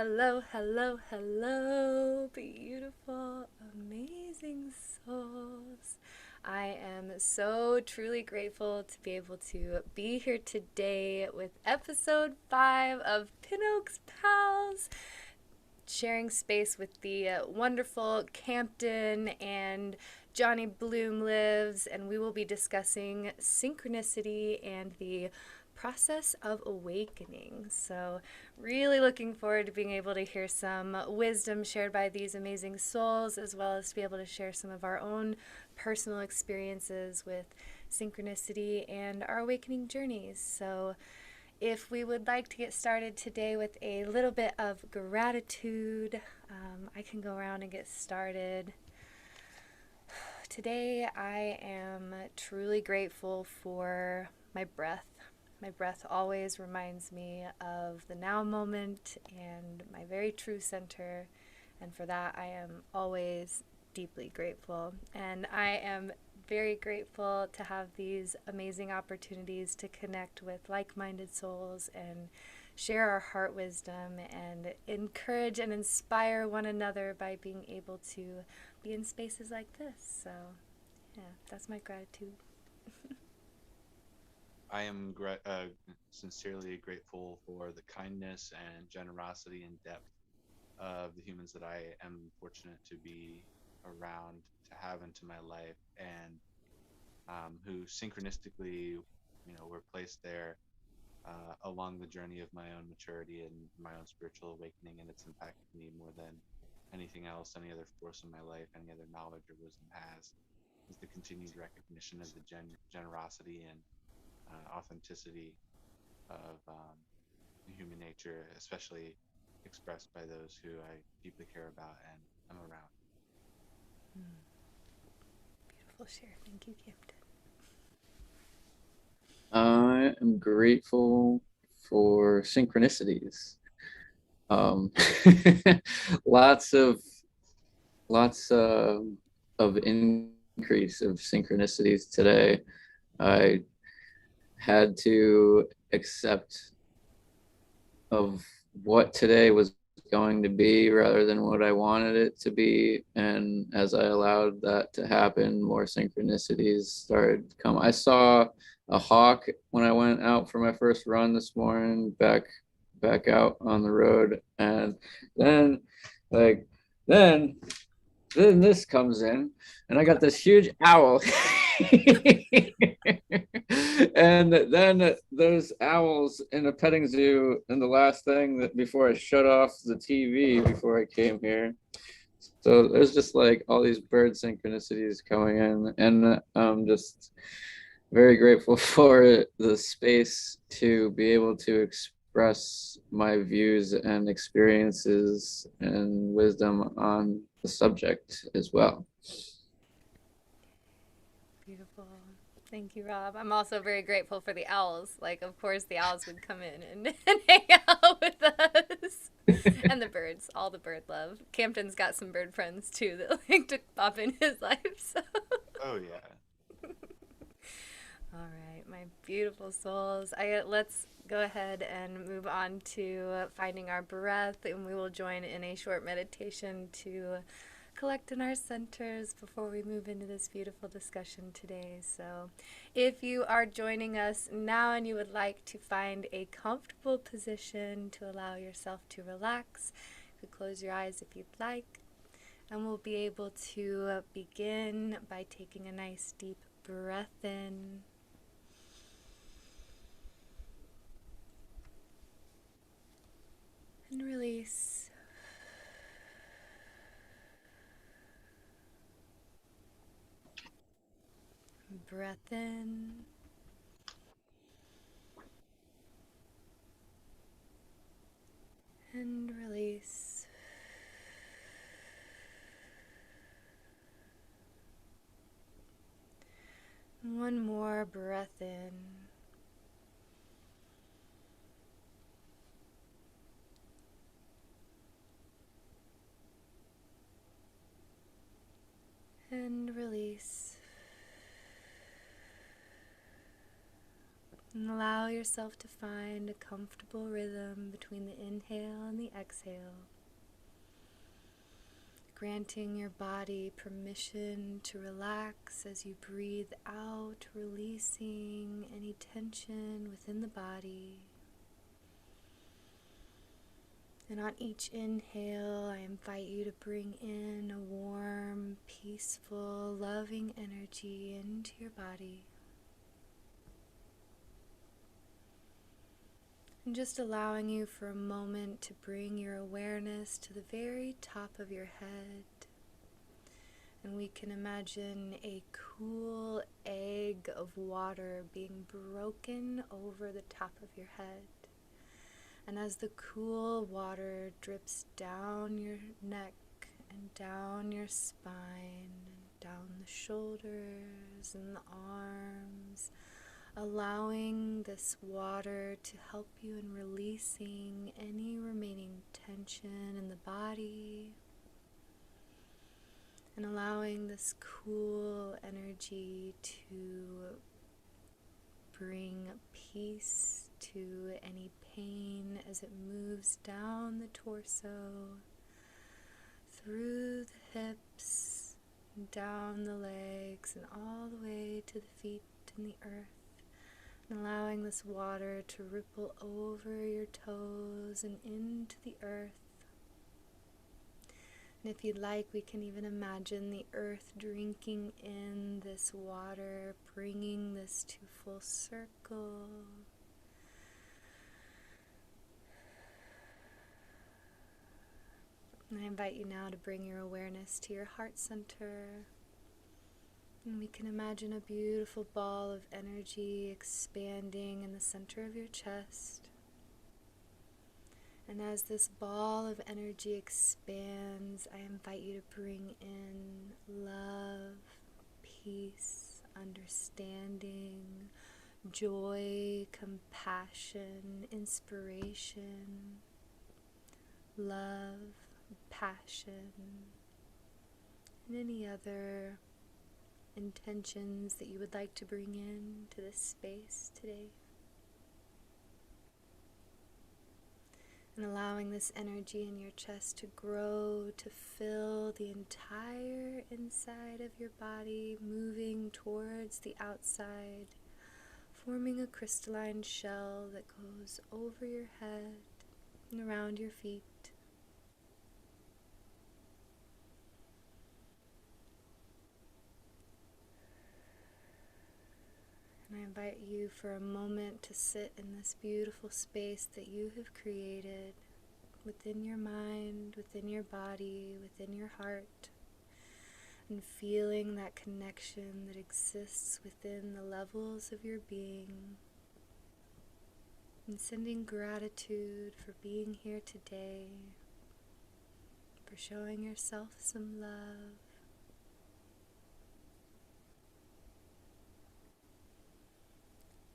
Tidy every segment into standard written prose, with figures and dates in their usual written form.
Hello, hello, hello, beautiful, amazing souls. I am so truly grateful to be able to be here today with episode 5 of PinOak's Pals, sharing space with the wonderful Campton and JohnnyBloomLives, and we will be discussing synchronicity and the process of awakening. So, really looking forward to being able to hear some wisdom shared by these amazing souls, as well as to be able to share some of our own personal experiences with synchronicity and our awakening journeys. So, if we would like to get started today with a little bit of gratitude, I can go around and get started. Today, I am truly grateful for my breath. My breath always reminds me of the now moment and my very true center, and for that, I am always deeply grateful. And I am very grateful to have these amazing opportunities to connect with like-minded souls and share our heart wisdom and encourage and inspire one another by being able to be in spaces like this. So, yeah, that's my gratitude. I am sincerely grateful for the kindness and generosity and depth of the humans that I am fortunate to be around, to have into my life, and who synchronistically, were placed there along the journey of my own maturity and my own spiritual awakening, and it's impacted me more than anything else, any other force in my life, any other knowledge or wisdom has, is the continued recognition of the generosity and authenticity of human nature, especially expressed by those who I deeply care about and am around. Beautiful share. Thank you, Campton. I am grateful for synchronicities. Um, lots of lots of increase of synchronicities today. I had to accept of what today was going to be rather than what I wanted it to be. And as I allowed that to happen, more synchronicities started to come. I saw a hawk when I went out for my first run this morning, back out on the road. And then like then then this comes in and I got this huge owl. And then there's owls in a petting zoo. And the last thing that before I shut off the TV before I came here. So there's just like all these bird synchronicities coming in. And I'm just very grateful for the space to be able to express my views and experiences and wisdom on the subject as well. Beautiful. Thank you, Rob. I'm also very grateful for the owls. Like, of course, the owls would come in and hang out with us. And the birds, all the bird love. Campton's got some bird friends too that like to pop in his life. So, Oh yeah. all right, my beautiful souls. Let's go ahead and move on to finding our breath, and we will join in a short meditation to collect in our centers before we move into this beautiful discussion today. So, if you are joining us now and you would like to find a comfortable position to allow yourself to relax, you could close your eyes if you'd like, and we'll be able to begin by taking a nice deep breath in. And release. Breath in. And release. One more breath in. And release. And allow yourself to find a comfortable rhythm between the inhale and the exhale, granting your body permission to relax as you breathe out, releasing any tension within the body. And on each inhale, I invite you to bring in a warm, peaceful, loving energy into your body. And just allowing you for a moment to bring your awareness to the very top of your head. And we can imagine a cool egg of water being broken over the top of your head. And as the cool water drips down your neck and down your spine, and down the shoulders and the arms, allowing this water to help you in releasing any remaining tension in the body, and allowing this cool energy to bring peace to any pain as it moves down the torso, through the hips, down the legs, and all the way to the feet and the earth. And allowing this water to ripple over your toes and into the earth. And if you'd like, we can even imagine the earth drinking in this water, bringing this to full circle. And I invite you now to bring your awareness to your heart center. And we can imagine a beautiful ball of energy expanding in the center of your chest. And as this ball of energy expands, I invite you to bring in love, peace, understanding, joy, compassion, inspiration, love, passion, and any other intentions that you would like to bring in to this space today. And allowing this energy in your chest to grow, to fill the entire inside of your body, moving towards the outside, forming a crystalline shell that goes over your head and around your feet. And I invite you for a moment to sit in this beautiful space that you have created within your mind, within your body, within your heart, and feeling that connection that exists within the levels of your being, and sending gratitude for being here today, for showing yourself some love.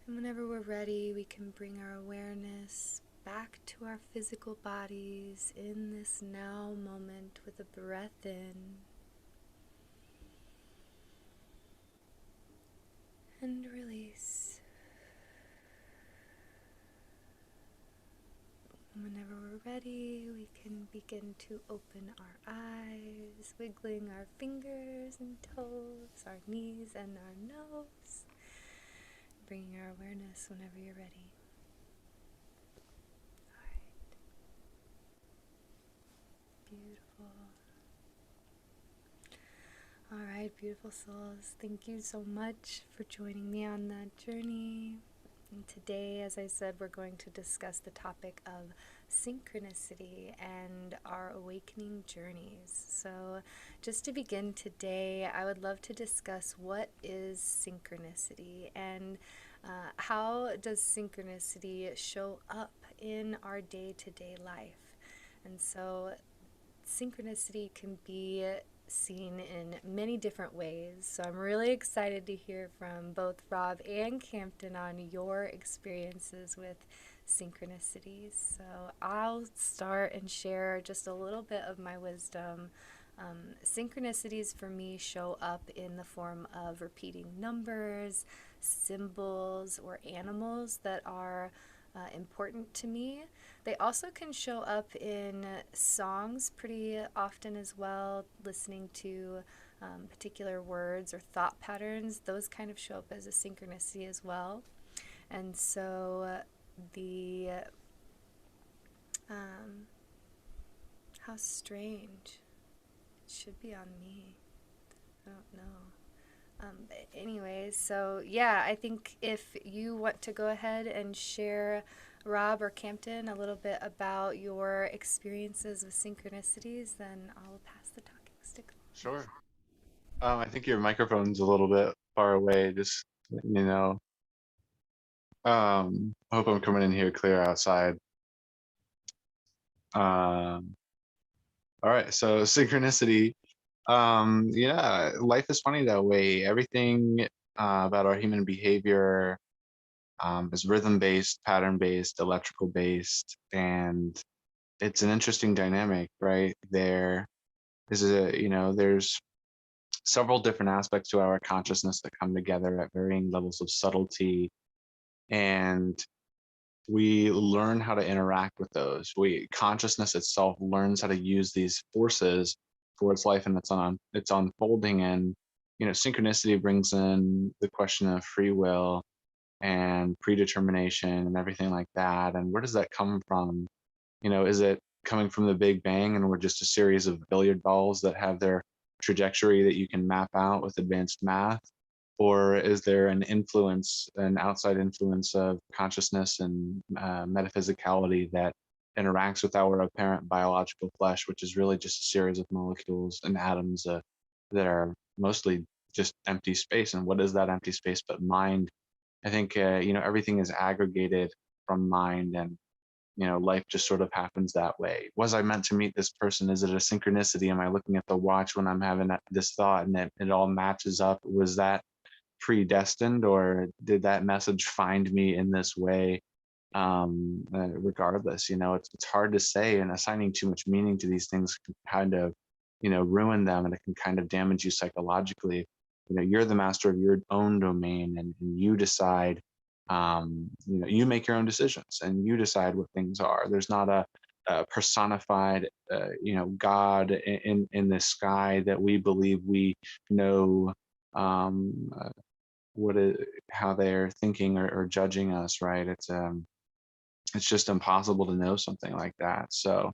And whenever we're ready, we can bring our awareness back to our physical bodies in this now moment with a breath in and release. And whenever we're ready, we can begin to open our eyes, wiggling our fingers and toes, our knees and our nose. Bringing our awareness whenever you're ready. Alright. Beautiful. Alright, beautiful souls. Thank you so much for joining me on that journey. And today, as I said, we're going to discuss the topic of synchronicity and our awakening journeys. So just to begin today, I would love to discuss what is synchronicity and how does synchronicity show up in our day-to-day life. And so synchronicity can be seen in many different ways. So I'm really excited to hear from both Rob and Campton on your experiences with synchronicities. So I'll start and share just a little bit of my wisdom. Synchronicities for me show up in the form of repeating numbers, symbols or animals that are important to me. They also can show up in songs pretty often as well, listening to particular words or thought patterns. Those kind of show up as a synchronicity as well. And so the how strange. It should be on me. I don't know. Anyways, so yeah, I think if you want to go ahead and share, Rob or Campton, a little bit about your experiences with synchronicities, then I'll pass the talking stick. Sure. I think your microphone's a little bit far away. Just letting you know. I hope I'm coming in here clear outside. Um, all right. So synchronicity. Yeah, life is funny that way. Everything about our human behavior is rhythm-based, pattern-based, electrical-based, and it's an interesting dynamic, right? There's several different aspects to our consciousness that come together at varying levels of subtlety, and we learn how to interact with those. Consciousness itself learns how to use these forces for its life and it's unfolding. And synchronicity brings in the question of free will and predetermination and everything like that. And where does that come from? Is it coming from the Big Bang and we're just a series of billiard balls that have their trajectory that you can map out with advanced math? Or is there an outside influence of consciousness and metaphysicality that interacts with our apparent biological flesh, which is really just a series of molecules and atoms that are mostly just empty space? And what is that empty space but mind? I think everything is aggregated from mind, and life just sort of happens that way. Was I meant to meet this person? Is it a synchronicity? Am I looking at the watch when I'm having this thought and it all matches up? Was that predestined, or did that message find me in this way? Regardless, it's hard to say, and assigning too much meaning to these things can kind of ruin them, and it can kind of damage you psychologically. You're the master of your own domain, and you decide. You make your own decisions and you decide what things are. There's not a personified God in the sky that we believe we know um, what is how they're thinking or judging us, right? It's just impossible to know something like that. So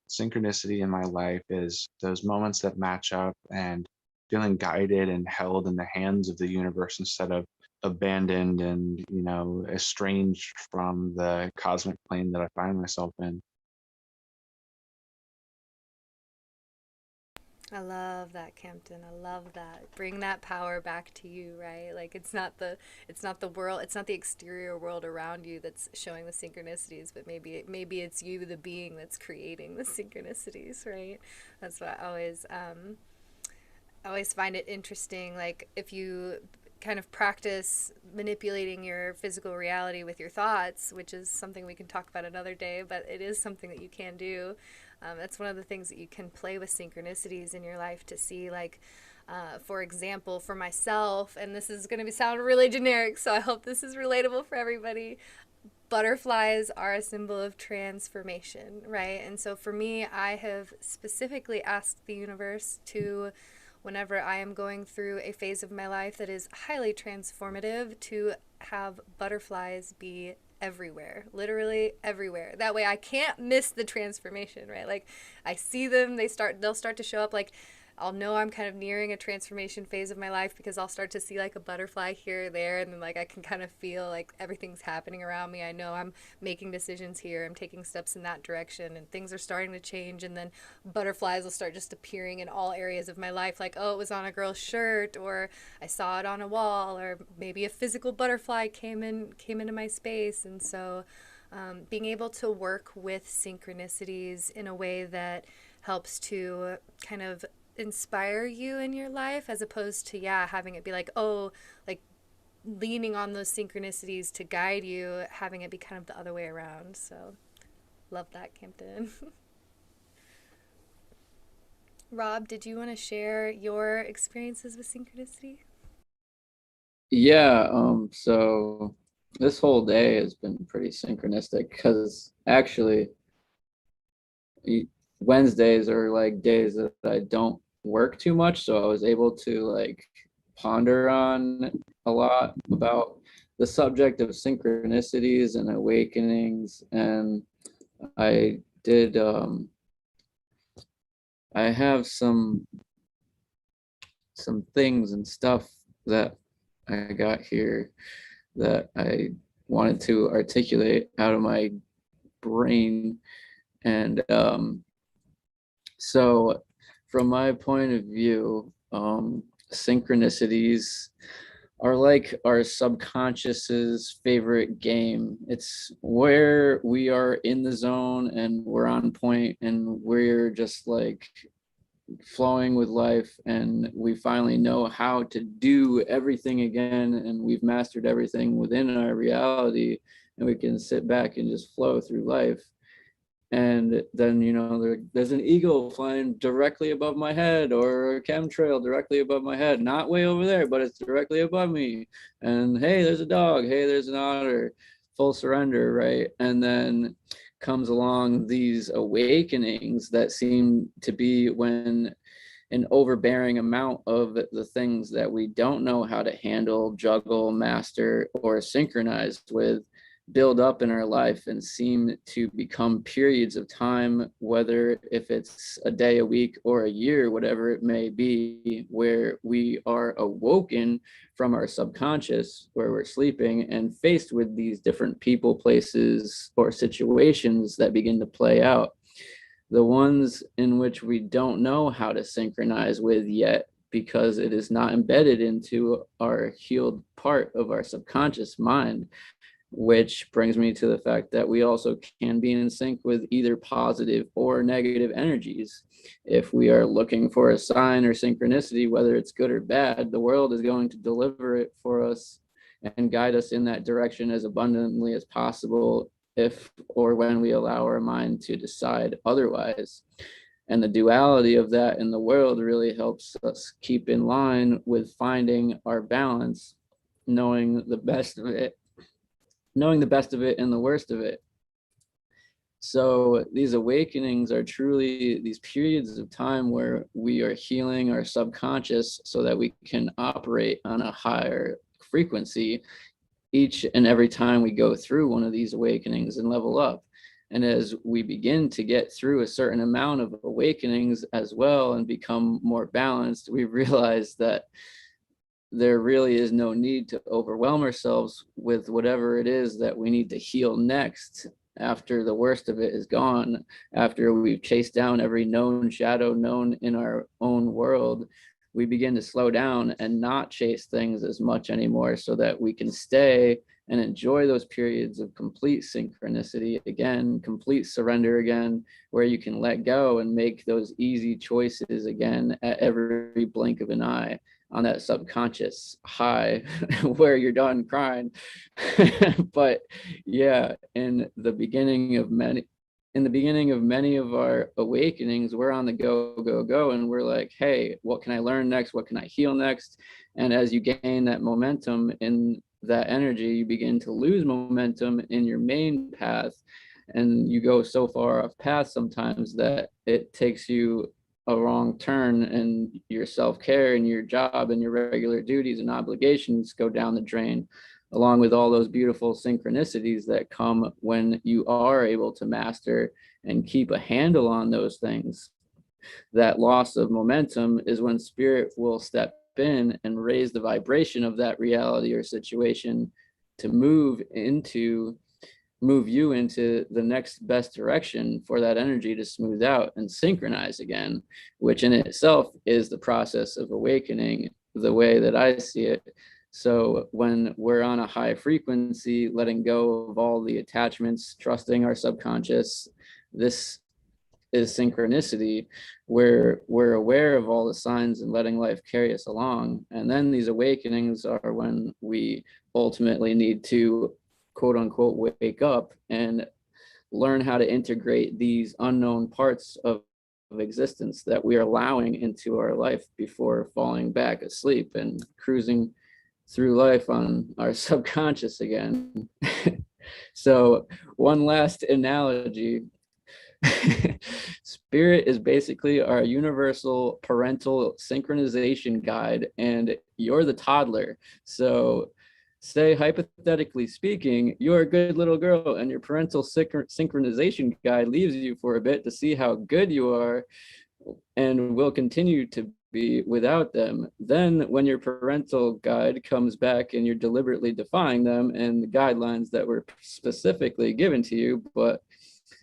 synchronicity in my life is those moments that match up and feeling guided and held in the hands of the universe instead of abandoned and estranged from the cosmic plane that I find myself in. I love that, Campton. I love that. Bring that power back to you, right? Like it's not the world, it's not the exterior world around you that's showing the synchronicities, but maybe it's you, the being, that's creating the synchronicities, right? That's what I always find it interesting. Like if you kind of practice manipulating your physical reality with your thoughts, which is something we can talk about another day, but it is something that you can do. That's one of the things that you can play with synchronicities in your life to see, like, for example, for myself, and this is going to sound really generic, so I hope this is relatable for everybody. Butterflies are a symbol of transformation, right? And so for me, I have specifically asked the universe to, whenever I am going through a phase of my life that is highly transformative, to have butterflies be everywhere, literally everywhere. That way I can't miss the transformation, right? Like I see them, they'll start to show up. Like I'll know I'm kind of nearing a transformation phase of my life because I'll start to see like a butterfly here or there, and then like I can kind of feel like everything's happening around me. I know I'm making decisions here, I'm taking steps in that direction, and things are starting to change. And then butterflies will start just appearing in all areas of my life, like, oh, it was on a girl's shirt, or I saw it on a wall, or maybe a physical butterfly came into my space. And so being able to work with synchronicities in a way that helps to kind of inspire you in your life, as opposed to having it be like, oh, like leaning on those synchronicities to guide you, having it be kind of the other way around. So love that, Campton. Rob, did you want to share your experiences with synchronicity? Yeah, so this whole day has been pretty synchronistic because actually Wednesdays are like days that I don't work too much, so I was able to like ponder on a lot about the subject of synchronicities and awakenings, and I did I have some things and stuff that I got here that I wanted to articulate out of my brain. And so, from my point of view, synchronicities are like our subconscious's favorite game. It's where we are in the zone and we're on point and we're just like flowing with life, and we finally know how to do everything again, and we've mastered everything within our reality, and we can sit back and just flow through life. And then there's an eagle flying directly above my head, or a chemtrail directly above my head, not way over there, but it's directly above me. And hey, there's a dog, hey, there's an otter. Full surrender, right? And then comes along these awakenings that seem to be when an overbearing amount of the things that we don't know how to handle, juggle, master, or synchronize with build up in our life and seem to become periods of time, whether if it's a day, a week, or a year, whatever it may be, where we are awoken from our subconscious, where we're sleeping, and faced with these different people, places, or situations that begin to play out. The ones in which we don't know how to synchronize with yet, because it is not embedded into our healed part of our subconscious mind, which brings me to the fact that we also can be in sync with either positive or negative energies. If we are looking for a sign or synchronicity, whether it's good or bad, the world is going to deliver it for us and guide us in that direction as abundantly as possible, if or when we allow our mind to decide otherwise. And the duality of that in the world really helps us keep in line with finding our balance, knowing the best of it and the worst of it. So these awakenings are truly these periods of time where we are healing our subconscious so that we can operate on a higher frequency each and every time we go through one of these awakenings and level up. And as we begin to get through a certain amount of awakenings as well and become more balanced, we realize that there really is no need to overwhelm ourselves with whatever it is that we need to heal next after the worst of it is gone, after we've chased down every known shadow known in our own world. We begin to slow down and not chase things as much anymore so that we can stay and enjoy those periods of complete synchronicity again, complete surrender again, where you can let go and make those easy choices again at every blink of an eye, on that subconscious high where you're done crying. But yeah, in the beginning of many of our awakenings, we're on the go, and we're like, hey, what can I learn next? What can I heal next? And as you gain that momentum in that energy, you begin to lose momentum in your main path, and you go so far off path sometimes that it takes you a wrong turn, and your self-care and your job and your regular duties and obligations go down the drain, along with all those beautiful synchronicities that come when you are able to master and keep a handle on those things. That loss of momentum is when spirit will step in and raise the vibration of that reality or situation to move you into the next best direction for that energy to smooth out and synchronize again, which in itself is the process of awakening, the way that I see it. So when we're on a high frequency, letting go of all the attachments, trusting our subconscious, this is synchronicity, where we're aware of all the signs and letting life carry us along. And then these awakenings are when we ultimately need to quote unquote wake up and learn how to integrate these unknown parts of existence that we are allowing into our life before falling back asleep and cruising through life on our subconscious again. So one last analogy. Spirit is basically our universal parental synchronization guide, and you're the toddler. So say, hypothetically speaking, you're a good little girl and your parental synchronization guide leaves you for a bit to see how good you are and will continue to be without them. Then when your parental guide comes back and you're deliberately defying them and the guidelines that were specifically given to you, but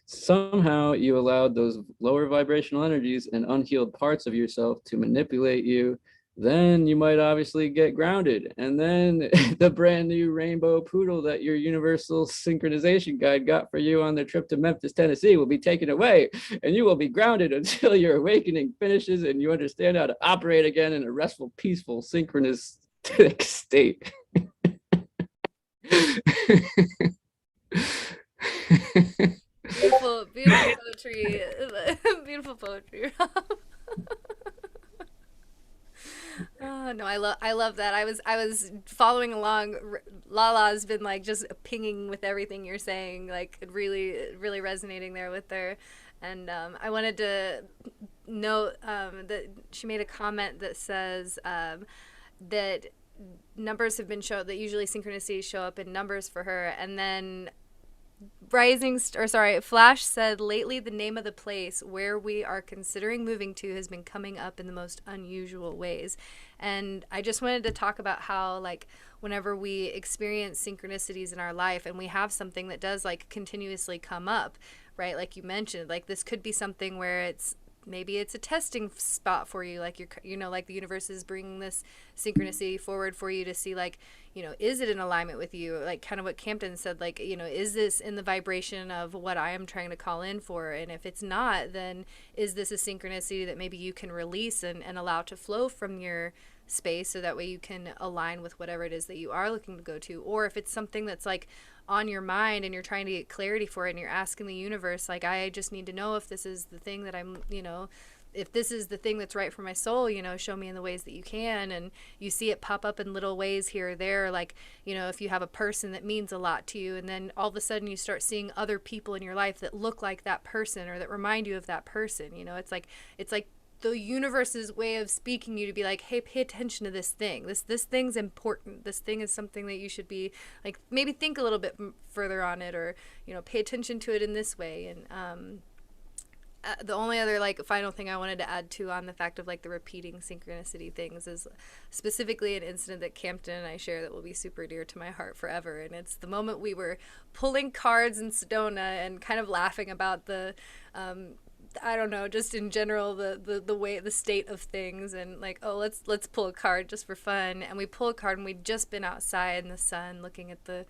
somehow you allowed those lower vibrational energies and unhealed parts of yourself to manipulate you, then you might obviously get grounded. And then the brand new rainbow poodle that your universal synchronization guide got for you on the trip to Memphis, Tennessee will be taken away, and you will be grounded until your awakening finishes and you understand how to operate again in a restful, peaceful, synchronous state. Beautiful, beautiful poetry. Beautiful poetry, Rob. Oh no, I love that. I was following along. Lala's been like just pinging with everything you're saying, like really resonating there with her. And I wanted to note that she made a comment that says that numbers have been shown, that usually synchronicities show up in numbers for her, and then Flash said, lately the name of the place where we are considering moving to has been coming up in the most unusual ways. And I just wanted to talk about how, like, whenever we experience synchronicities in our life and we have something that does, like, continuously come up, right? Like you mentioned, like, this could be something where it's, maybe it's a testing spot for you, like like the universe is bringing this synchronicity forward for you to see, like, is it in alignment with you, like kind of what Campton said, like, is this in the vibration of what I am trying to call in for? And if it's not, then is this a synchronicity that maybe you can release and allow to flow from your space, so that way you can align with whatever it is that you are looking to go to? Or if it's something that's like on your mind and you're trying to get clarity for it and you're asking the universe, like, I just need to know if this is the thing that I'm, if this is the thing that's right for my soul, show me in the ways that you can. And you see it pop up in little ways here or there, like, if you have a person that means a lot to you, and then all of a sudden you start seeing other people in your life that look like that person or that remind you of that person. It's like the universe's way of speaking you to be like, hey, pay attention to this thing. This thing's important. This thing is something that you should be, like, maybe think a little bit further on it, or pay attention to it in this way. And the only other, like, final thing I wanted to add to on the fact of, like, the repeating synchronicity things is specifically an incident that Campton and I share that will be super dear to my heart forever. And it's the moment we were pulling cards in Sedona and kind of laughing about the I don't know, just in general, the way, the state of things, and like, oh, let's pull a card just for fun. And we pull a card, and we'd just been outside in the sun looking at the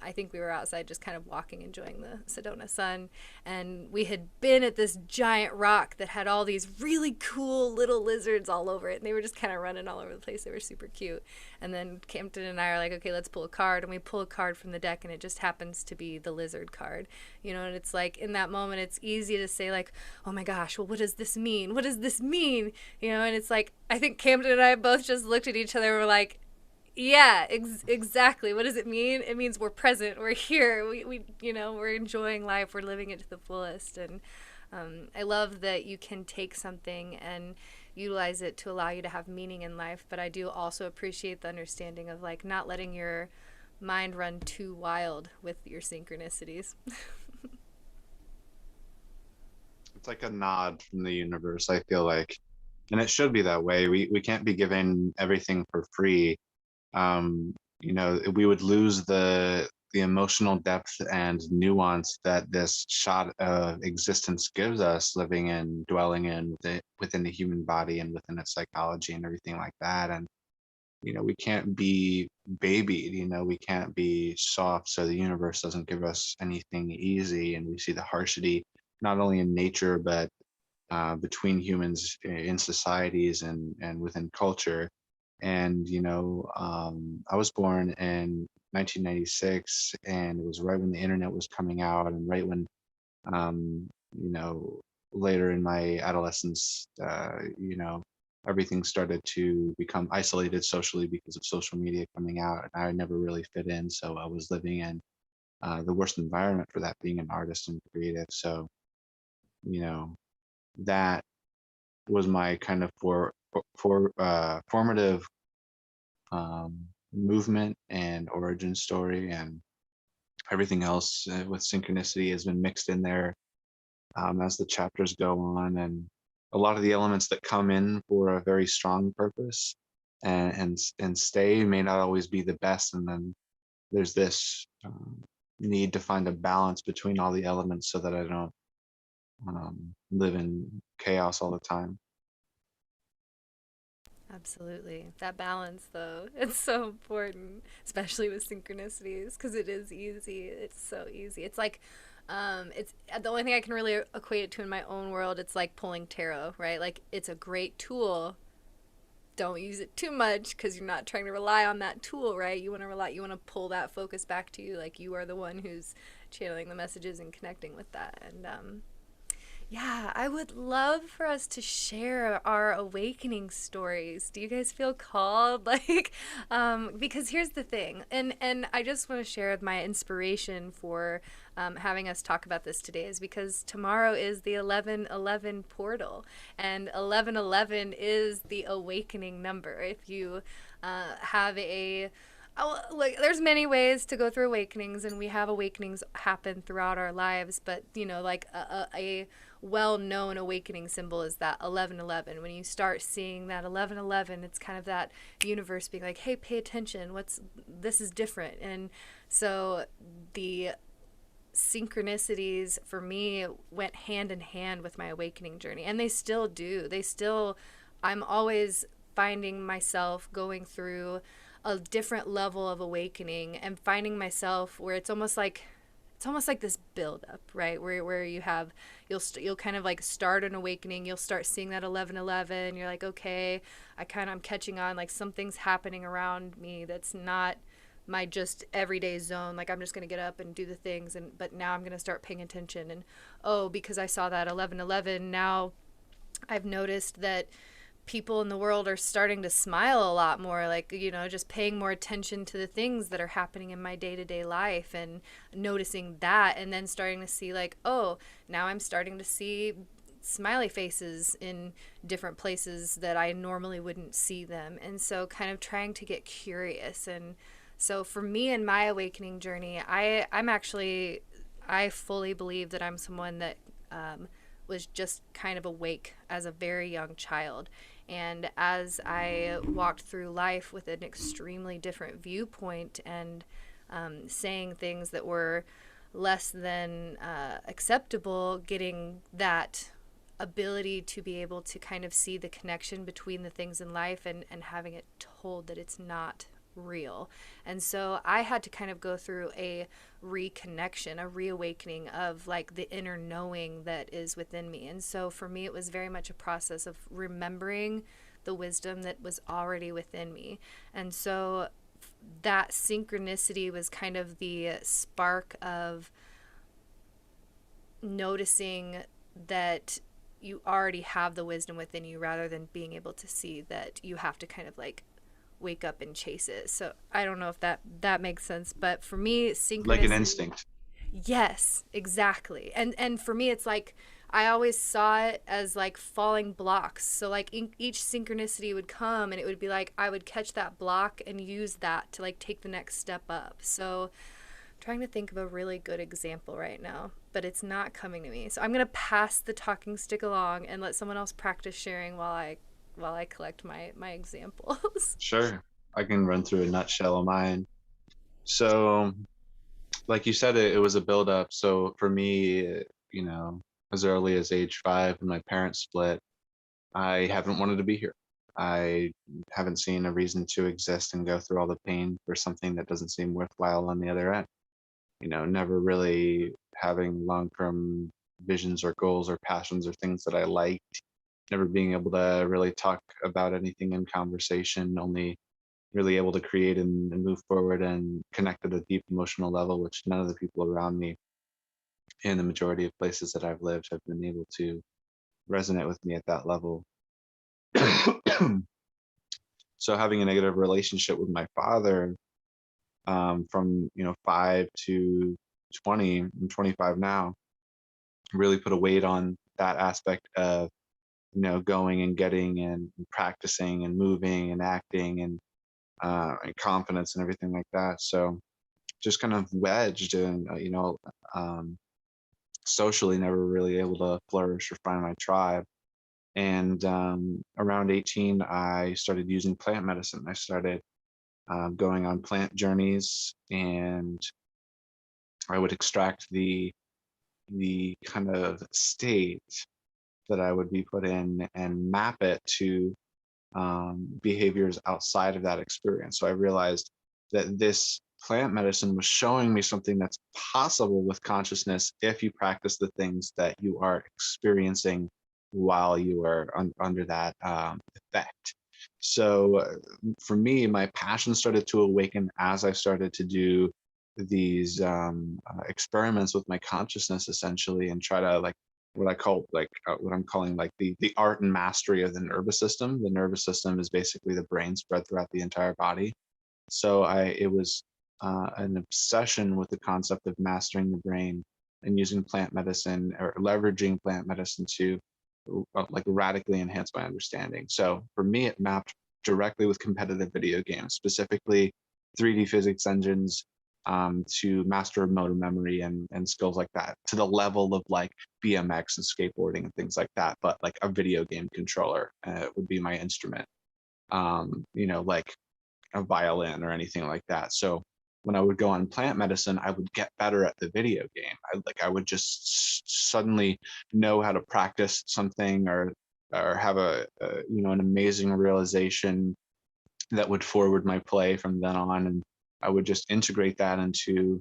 I think we were outside just kind of walking, enjoying the Sedona sun, and we had been at this giant rock that had all these really cool little lizards all over it, and they were just kind of running all over the place. They were super cute. And then Campton and I are like, okay, let's pull a card, and we pull a card from the deck, and it just happens to be the lizard card, and it's like, in that moment, it's easy to say, like, oh my gosh, well, what does this mean? What does this mean? And it's like, I think Campton and I both just looked at each other and were like, yeah, exactly. What does it mean? It means we're present. We're here. We we're enjoying life. We're living it to the fullest. And I love that you can take something and utilize it to allow you to have meaning in life. But I do also appreciate the understanding of, like, not letting your mind run too wild with your synchronicities. It's like a nod from the universe, I feel like. And it should be that way. We can't be given everything for free. We would lose the emotional depth and nuance that this shot of existence gives us, living and dwelling within the human body and within its psychology and everything like that. And we can't be babied, we can't be soft, so the universe doesn't give us anything easy. And we see the harshity not only in nature, but between humans in societies and within culture. And I was born in 1996, and it was right when the internet was coming out, and right when um, later in my adolescence, everything started to become isolated socially because of social media coming out, and I never really fit in. So I was living in the worst environment for that, being an artist and creative. So, you know, that was my kind of formative movement and origin story, and everything else with synchronicity has been mixed in there as the chapters go on, and a lot of the elements that come in for a very strong purpose and stay may not always be the best, and then there's this need to find a balance between all the elements so that I don't live in chaos all the time. Absolutely. That balance, though, it's so important, especially with synchronicities, because it is easy. It's so easy. It's like, it's the only thing I can really equate it to in my own world. It's like pulling tarot, right? Like, it's a great tool. Don't use it too much because you're not trying to rely on that tool, right? You want to pull that focus back to you. Like, you are the one who's channeling the messages and connecting with that. And, yeah, I would love for us to share our awakening stories. Do you guys feel called? Like, because here's the thing, and I just want to share my inspiration for having us talk about this today is because tomorrow is the 1111 portal, and 1111 is the awakening number. If you have a like, there's many ways to go through awakenings, and we have awakenings happen throughout our lives, but like a well-known awakening symbol is that 1111. When you start seeing that 1111, it's kind of that universe being like, hey, pay attention, this is different. And so the synchronicities for me went hand in hand with my awakening journey, and they still do. I'm always finding myself going through a different level of awakening and finding myself where it's almost like this build up, right? Where you'll kind of like start an awakening, you'll start seeing that 1111, you're like, okay, I'm catching on, like something's happening around me that's not my just everyday zone. Like, I'm just going to get up and do the things, but now I'm going to start paying attention, and because I saw that 1111, now I've noticed that people in the world are starting to smile a lot more, like, just paying more attention to the things that are happening in my day-to-day life and noticing that, and then starting to see like, now I'm starting to see smiley faces in different places that I normally wouldn't see them. And so kind of trying to get curious. And so for me in my awakening journey, I fully believe that I'm someone that was just kind of awake as a very young child. And as I walked through life with an extremely different viewpoint and saying things that were less than acceptable, getting that ability to be able to kind of see the connection between the things in life and having it told that it's not real. And so I had to kind of go through a reconnection, a reawakening of like the inner knowing that is within me. And so for me, it was very much a process of remembering the wisdom that was already within me. And so that synchronicity was kind of the spark of noticing that you already have the wisdom within you, rather than being able to see that you have to kind of like wake up and chase it. So I don't know if that makes sense, but for me, synchronicity, like an instinct. Yes, exactly. And for me, it's like I always saw it as like falling blocks. So like each synchronicity would come, and it would be like I would catch that block and use that to like take the next step up. So I'm trying to think of a really good example right now, but it's not coming to me. So I'm gonna pass the talking stick along and let someone else practice sharing while I collect my examples. Sure, I can run through a nutshell of mine. So, like you said, it was a build up. So for me, as early as age 5, when my parents split, I haven't wanted to be here. I haven't seen a reason to exist and go through all the pain for something that doesn't seem worthwhile on the other end. Never really having long-term visions or goals or passions or things that I liked. Never being able to really talk about anything in conversation, only really able to create and move forward and connect at a deep emotional level, which none of the people around me in the majority of places that I've lived have been able to resonate with me at that level. So having a negative relationship with my father, from 5 to 20, I'm 25 now, really put a weight on that aspect of going and getting and practicing and moving and acting and confidence and everything like that. So just kind of wedged and socially never really able to flourish or find my tribe. And around 18, I started using plant medicine. I started going on plant journeys, and I would extract the kind of state that I would be put in and map it to behaviors outside of that experience. So I realized that this plant medicine was showing me something that's possible with consciousness if you practice the things that you are experiencing while you are under that effect. So for me, my passion started to awaken as I started to do these experiments with my consciousness, essentially, and try to what I call what I'm calling the art and mastery of the nervous system. The nervous system is basically the brain spread throughout the entire body. So it was an obsession with the concept of mastering the brain and using plant medicine or leveraging plant medicine to radically enhance my understanding. So for me, it mapped directly with competitive video games, specifically 3D physics engines, to master motor memory and skills like that, to the level of BMX and skateboarding and things like that. But like a video game controller would be my instrument, like a violin or anything like that. So when I would go on plant medicine, I would get better at the video game. I would just suddenly know how to practice something or have an amazing realization that would forward my play from then on. And I would just integrate that into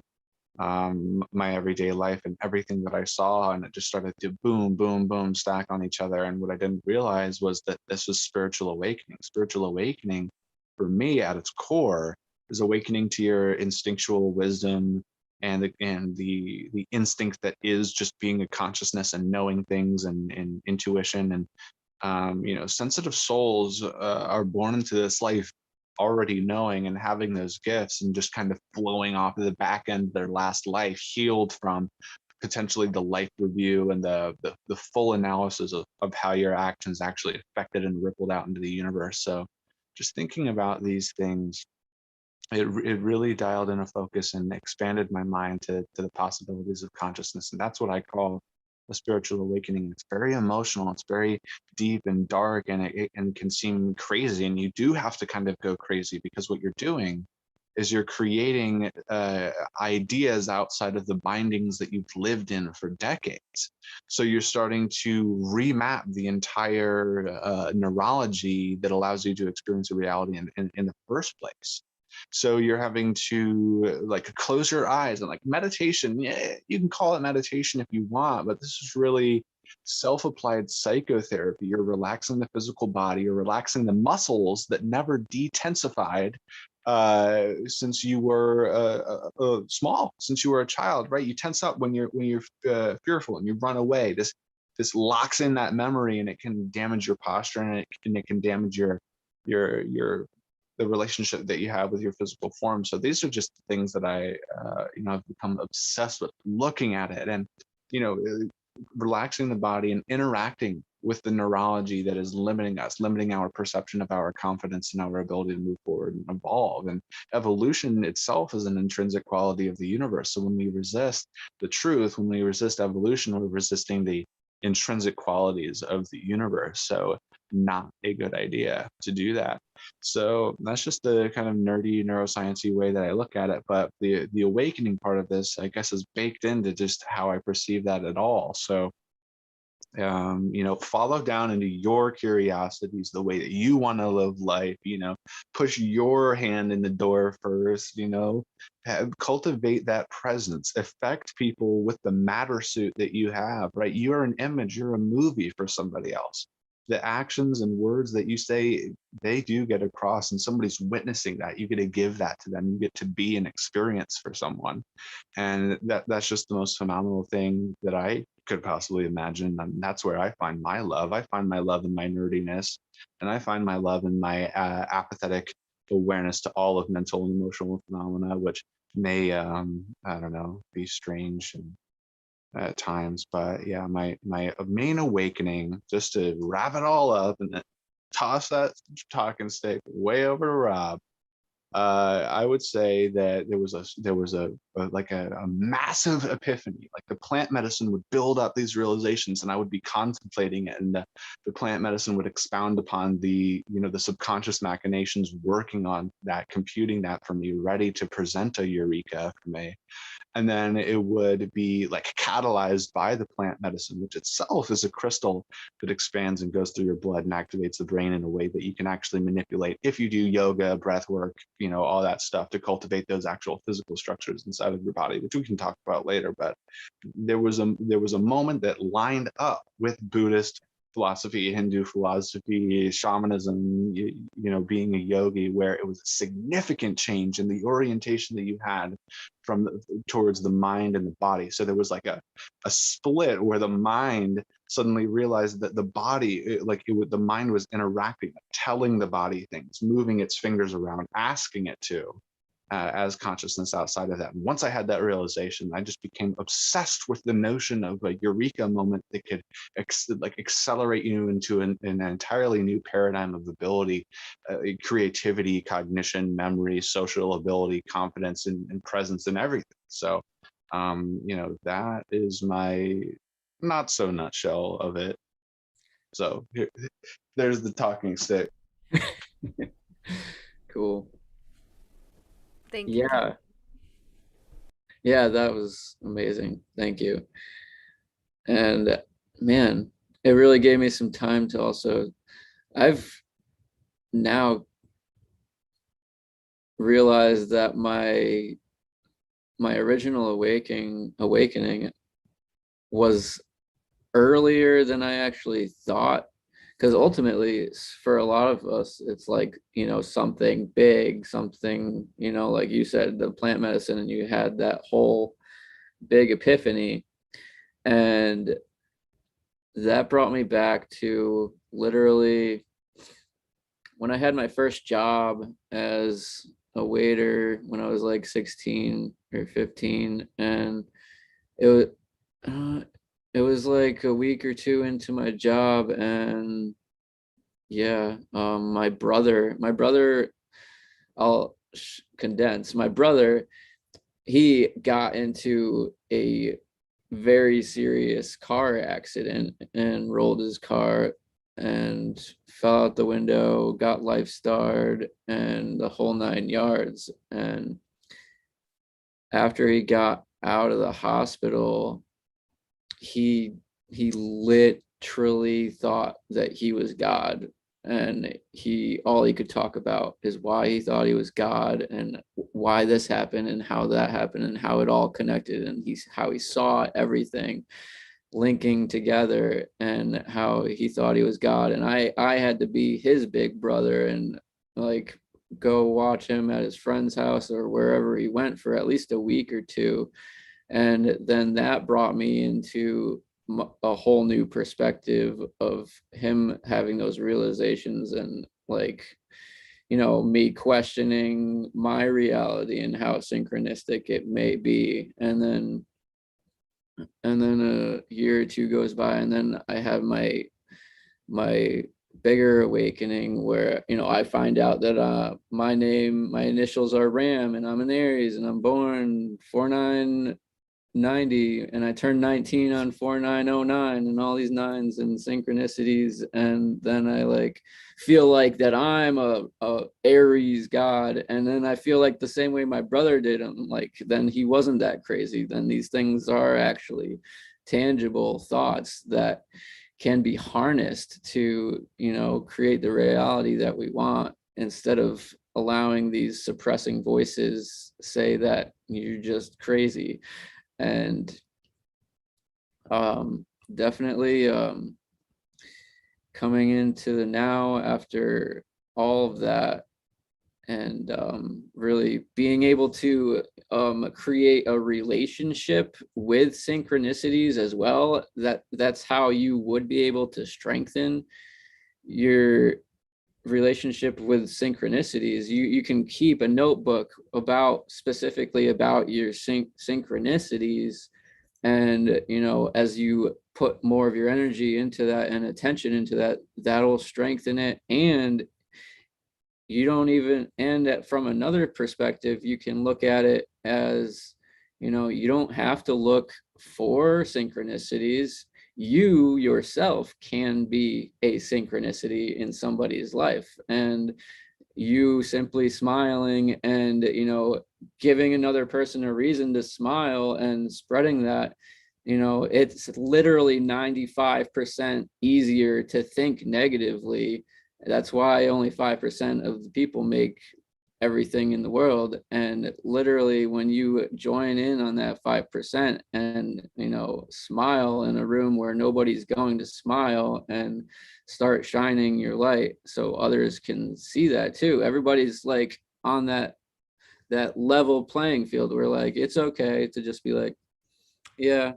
my everyday life and everything that I saw. And it just started to boom, boom, boom, stack on each other. And what I didn't realize was that this was spiritual awakening. Spiritual awakening, for me, at its core, is awakening to your instinctual wisdom and the instinct that is just being a consciousness and knowing things and intuition. And sensitive souls are born into this life already knowing and having those gifts and just kind of flowing off of the back end of their last life, healed from potentially the life review and the full analysis of how your actions actually affected and rippled out into the universe. So just thinking about these things, it really dialed in a focus and expanded my mind to the possibilities of consciousness. And that's what I call a spiritual awakening. It's very emotional, it's very deep and dark, and it can seem crazy. And you do have to kind of go crazy, because what you're doing is you're creating ideas outside of the bindings that you've lived in for decades. So you're starting to remap the entire neurology that allows you to experience a reality in the first place. So you're having to close your eyes, and meditation, yeah, you can call it meditation if you want, but this is really self-applied psychotherapy. You're relaxing the physical body, you're relaxing the muscles that never detensified since you were small, since you were a child, right? You tense up when you're fearful and you run away. This locks in that memory, and it can damage your posture, and it can damage your the relationship that you have with your physical form. So these are just things that I've become obsessed with, looking at it and relaxing the body and interacting with the neurology that is limiting us, limiting our perception of our confidence and our ability to move forward and evolve. And evolution itself is an intrinsic quality of the universe. So when we resist the truth, when we resist evolution, we're resisting the intrinsic qualities of the universe. So not a good idea to do that. So that's just the kind of nerdy neuroscience-y way that I look at it. But the awakening part of this, I guess, is baked into just how I perceive that at all. So follow down into your curiosities, the way that you want to live life, push your hand in the door first, cultivate that presence, affect people with the matter suit that you have, right? You're an image, you're a movie for somebody else. the actions and words that you say, they do get across, and somebody's witnessing that. You get to give that to them. You get to be an experience for someone. And that's just the most phenomenal thing that I could possibly imagine. And that's where I find my love. I find my love in my nerdiness, and I find my love in my apathetic awareness to all of mental and emotional phenomena, which may I don't know, be strange and at times. But yeah, my main awakening, just to wrap it all up and then toss that talking stick way over to Rob, I would say that there was a like a massive epiphany. Like the plant medicine would build up these realizations, and I would be contemplating it, and the plant medicine would expound upon the, you know, the subconscious machinations working on that, computing that for me, ready to present a eureka for me. And then it would be like catalyzed by the plant medicine, which itself is a crystal that expands and goes through your blood and activates the brain in a way that you can actually manipulate if you do yoga, breath work, you know, all that stuff to cultivate those actual physical structures inside of your body, which we can talk about later. But there was a moment that lined up with Buddhist philosophy, Hindu philosophy, shamanism, you know, being a yogi, where it was a significant change in the orientation that you had from towards the mind and the body. So there was like a split where the mind suddenly realized that the body, the mind was interacting, telling the body things, moving its fingers around, asking it to, as consciousness outside of that. And once I had that realization, I just became obsessed with the notion of a eureka moment that could accelerate you into an entirely new paradigm of ability, creativity, cognition, memory, social ability, confidence, and presence, and everything. So, you know, that is my not so nutshell of it. So there's the talking stick. Cool. Thank you. Yeah. Yeah, that was amazing. Thank you. And man, it really gave me some time to also, I've now realized that my original awakening was earlier than I actually thought. Because ultimately, for a lot of us, it's like, you know, something big, something, you know, like you said, the plant medicine, and you had that whole big epiphany. And that brought me back to literally when I had my first job as a waiter when I was like 16 or 15. And it was like a week or two into my job, and yeah, my brother, I'll condense. My brother, he got into a very serious car accident and rolled his car and fell out the window, got life starred, and the whole 9 yards. And after he got out of the hospital, he literally thought that he was God, and all he could talk about is why he thought he was God, and why this happened, and how that happened, and how it all connected, and how he saw everything linking together, and how he thought he was God. And I had to be his big brother and like go watch him at his friend's house or wherever he went for at least a week or two. And then that brought me into a whole new perspective of him having those realizations, and like, you know, me questioning my reality and how synchronistic it may be. And then a year or two goes by, and then I have my bigger awakening where, you know, I find out that my initials are Ram, and I'm an Aries, and I'm born 4990, and I turned 19 on 4909, and all these nines and synchronicities. And then I like feel like that I'm a Aries god, and then I feel like the same way my brother did, and like then he wasn't that crazy. Then these things are actually tangible thoughts that can be harnessed to, you know, create the reality that we want, instead of allowing these suppressing voices say that you're just crazy. And definitely coming into the now after all of that, and really being able to create a relationship with synchronicities as well. That's how you would be able to strengthen your relationship with synchronicities. You can keep a notebook about specifically about your synchronicities, and as you put more of your energy into that and attention into that, that'll strengthen it. And you don't even, and from another perspective, you can look at it as, you don't have to look for synchronicities. You yourself can be a synchronicity in somebody's life, and you simply smiling and giving another person a reason to smile and spreading that, it's literally 95% easier to think negatively. That's why only 5% of the people make everything in the world. And literally, when you join in on that 5% and smile in a room where nobody's going to smile, and start shining your light so others can see that too. Everybody's like on that level playing field where like it's okay to just be like, yeah,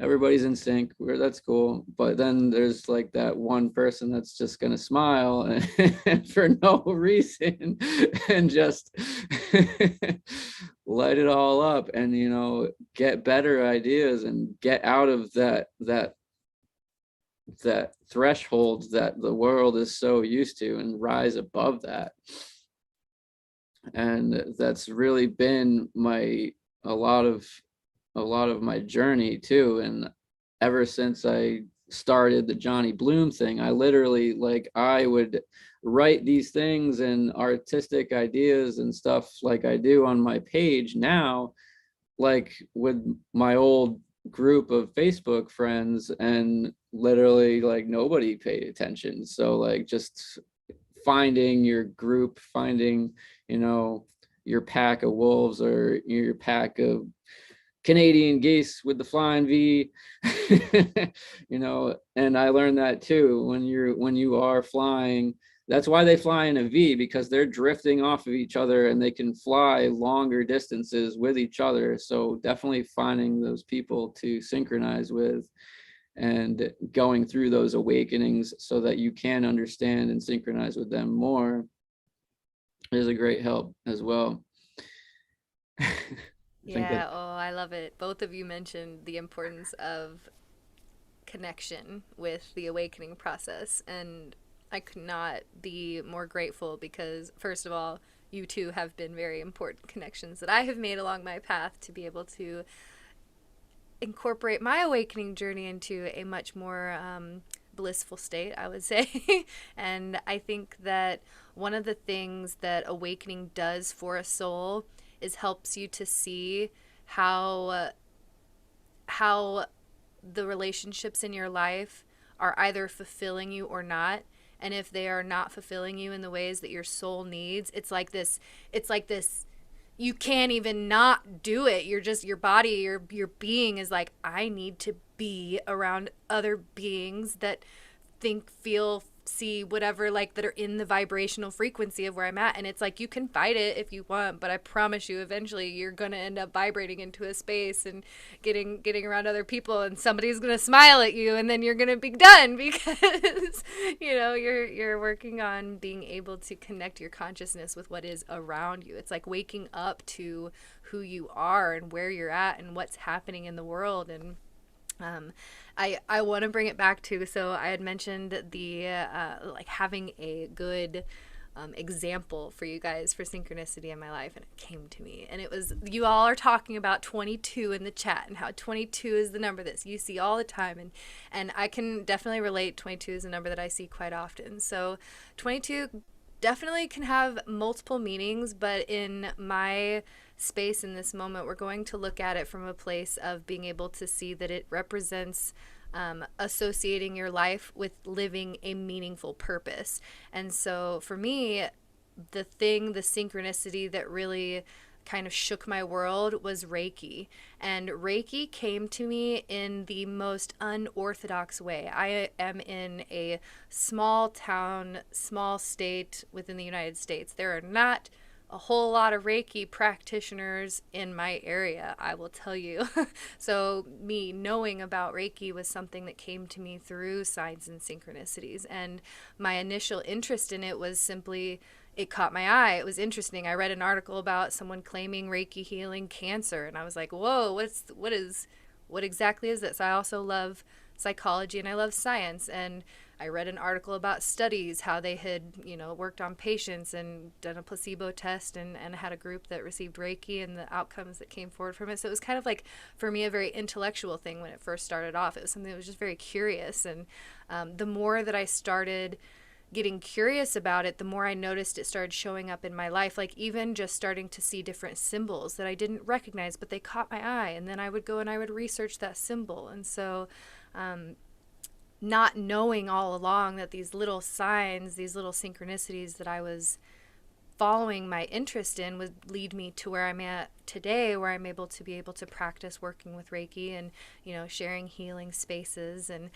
everybody's in sync, where that's cool. But then there's like that one person that's just gonna smile and for no reason and just light it all up, and get better ideas and get out of that threshold that the world is so used to, and rise above that. And that's really been a lot of my journey too. And ever since I started the Johnny Bloom thing, I literally, like, I would write these things and artistic ideas and stuff like I do on my page now, like with my old group of Facebook friends, and literally like nobody paid attention. So like just finding your group, finding your pack of wolves or your pack of Canadian geese with the flying V, and I learned that too. When you are flying, that's why they fly in a V, because they're drifting off of each other and they can fly longer distances with each other. So definitely finding those people to synchronize with and going through those awakenings so that you can understand and synchronize with them more is a great help as well. Yeah, I love it. Both of you mentioned the importance of connection with the awakening process, and I could not be more grateful because, first of all, you two have been very important connections that I have made along my path to be able to incorporate my awakening journey into a much more blissful state, I would say. And I think that one of the things that awakening does for a soul is helps you to see how the relationships in your life are either fulfilling you or not. And if they are not fulfilling you in the ways that your soul needs, it's like this you can't even not do it. You're just, your body, your being is like, I need to be around other beings that think, feel, see, whatever, like, that are in the vibrational frequency of where I'm at. And it's like, you can fight it if you want, but I promise you eventually you're going to end up vibrating into a space and getting around other people, and somebody's going to smile at you, and then you're going to be done because you're working on being able to connect your consciousness with what is around you. It's like waking up to who you are and where you're at and what's happening in the world. And I want to bring it back to, so I had mentioned the like having a good example for you guys for synchronicity in my life, and it came to me, and it was, you all are talking about 22 in the chat and how 22 is the number that you see all the time, and I can definitely relate. 22 is a number that I see quite often. So 22 definitely can have multiple meanings, but in my space in this moment, we're going to look at it from a place of being able to see that it represents associating your life with living a meaningful purpose. And so for me, the synchronicity that really kind of shook my world was Reiki. And Reiki came to me in the most unorthodox way. I am in a small town, small state within the United States. There are not a whole lot of Reiki practitioners in my area, I will tell you. So me knowing about Reiki was something that came to me through signs and synchronicities. And my initial interest in it was simply, it caught my eye. It was interesting. I read an article about someone claiming Reiki healing cancer, and I was like, whoa, what exactly is this? I also love psychology and I love science, and I read an article about studies, how they had, worked on patients and done a placebo test, and had a group that received Reiki and the outcomes that came forward from it. So it was kind of like, for me, a very intellectual thing when it first started off. It was something that was just very curious. And the more that I started getting curious about it, the more I noticed it started showing up in my life, like even just starting to see different symbols that I didn't recognize, but they caught my eye. And then I would go and I would research that symbol. And so, not knowing all along that these little signs, these little synchronicities that I was following my interest in would lead me to where I'm at today, where I'm able to practice working with Reiki and, sharing healing spaces. And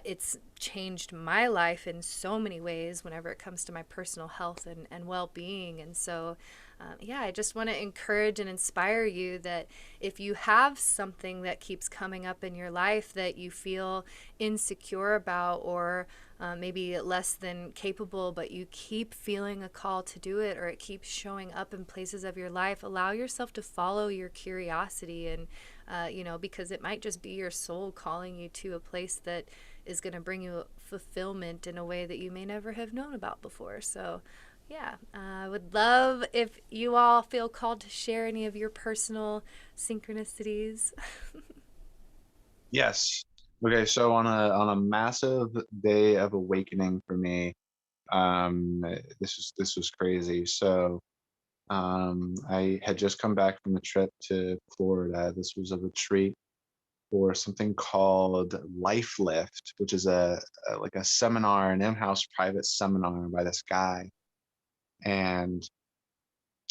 it's changed my life in so many ways whenever it comes to my personal health and well-being. And so, I just want to encourage and inspire you that if you have something that keeps coming up in your life that you feel insecure about, or maybe less than capable, but you keep feeling a call to do it, or it keeps showing up in places of your life, allow yourself to follow your curiosity. And, because it might just be your soul calling you to a place that is going to bring you fulfillment in a way that you may never have known about before. So, I would love if you all feel called to share any of your personal synchronicities. Yes. Okay, so on a massive day of awakening for me, this was crazy. So I had just come back from a trip to Florida. This was a retreat for something called Life Lift, which is like a seminar, an in-house private seminar by this guy. And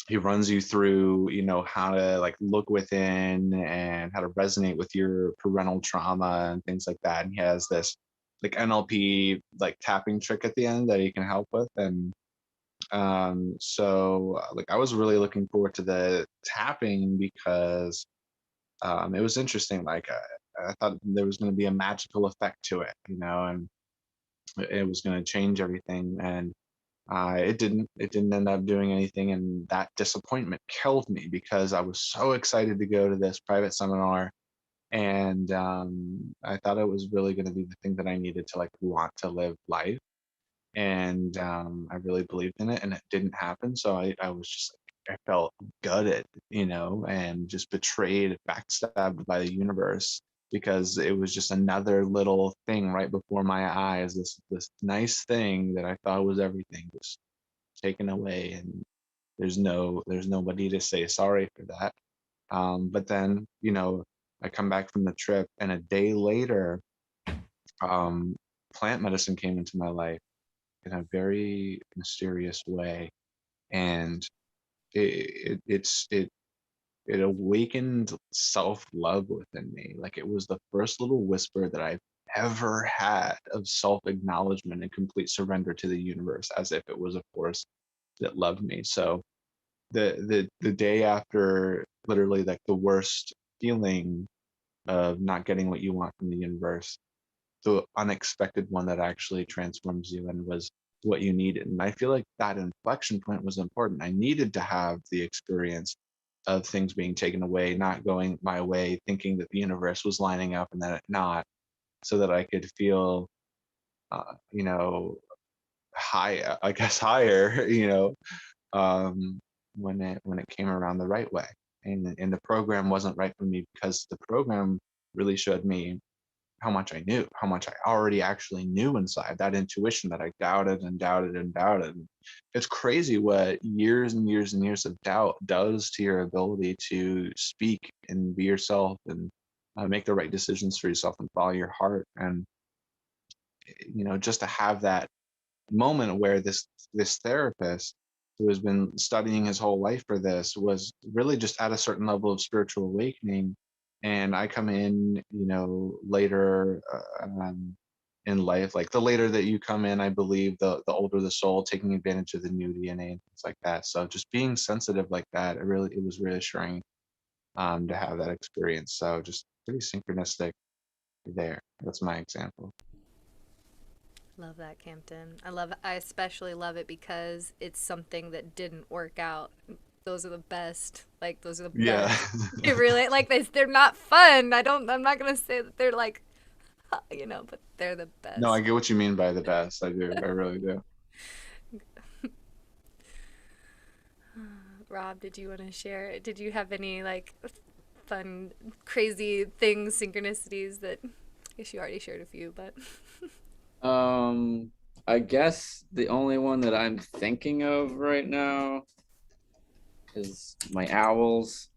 he runs you through, how to like look within and how to resonate with your parental trauma and things like that. And he has this like NLP like tapping trick at the end that he can help with. And so like I was really looking forward to the tapping because it was interesting. Like I thought there was going to be a magical effect to it, and it was going to change everything. And it didn't end up doing anything, and that disappointment killed me because I was so excited to go to this private seminar, and I thought it was really going to be the thing that I needed to like want to live life, and I really believed in it, and it didn't happen. So I was just like, I felt gutted, and just betrayed, backstabbed by the universe because it was just another little thing right before my eyes. This nice thing that I thought was everything was taken away, and there's nobody to say sorry for that. But then I come back from the trip, and a day later, plant medicine came into my life in a very mysterious way, and it awakened self-love within me. Like it was the first little whisper that I've ever had of self-acknowledgement and complete surrender to the universe, as if it was a force that loved me. So the day after, literally like the worst feeling of not getting what you want from the universe, the unexpected one that actually transforms you and was what you needed. And I feel like that inflection point was important. I needed to have the experience of things being taken away, not going my way, thinking that the universe was lining up and that it not, so that I could feel, you know, high, I guess higher, when it came around the right way. And the program wasn't right for me because the program really showed me how much I knew, how much I already actually knew inside, that intuition that I doubted and doubted and doubted. It's crazy what years and years and years of doubt does to your ability to speak and be yourself and make the right decisions for yourself and follow your heart. And just to have that moment where this therapist who has been studying his whole life for this, was really just at a certain level of spiritual awakening. And I come in, later in life. Like the later that you come in, I believe the older the soul, taking advantage of the new DNA and things like that. So just being sensitive like that, it was reassuring to have that experience. So just pretty synchronistic there. That's my example. Love that, Campton. I especially love it because it's something that didn't work out. Those are the best. Like, those are the Yeah. best. They really, like, they're not fun. I'm not going to say that they're like, but they're the No, I best. get what you mean by the best. I do. I really do. Rob, did you want to share? Did you have any, like, fun, crazy things, synchronicities that I guess you already shared a few, but. Um, I guess the only one that I'm thinking of right now is my owls,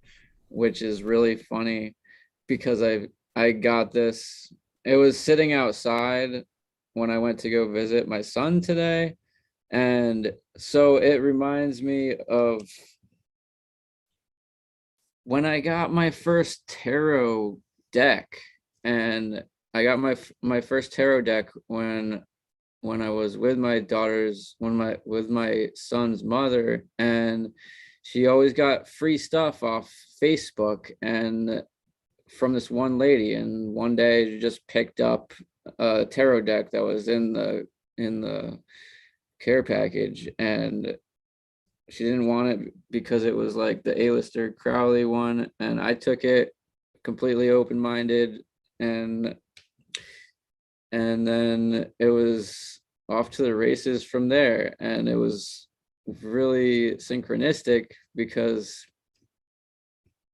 which is really funny because I got this. It was sitting outside when I went to go visit my son today, and so it reminds me of when I got my first tarot deck. And I got my first tarot deck when I was with my daughter's with my son's mother, and she always got free stuff off Facebook and from this one lady. And one day she just picked up a tarot deck that was in the care package, and she didn't want it because it was like the A-lister Crowley one, and I took it completely open-minded, and then it was off to the races from there. And it was really synchronistic because,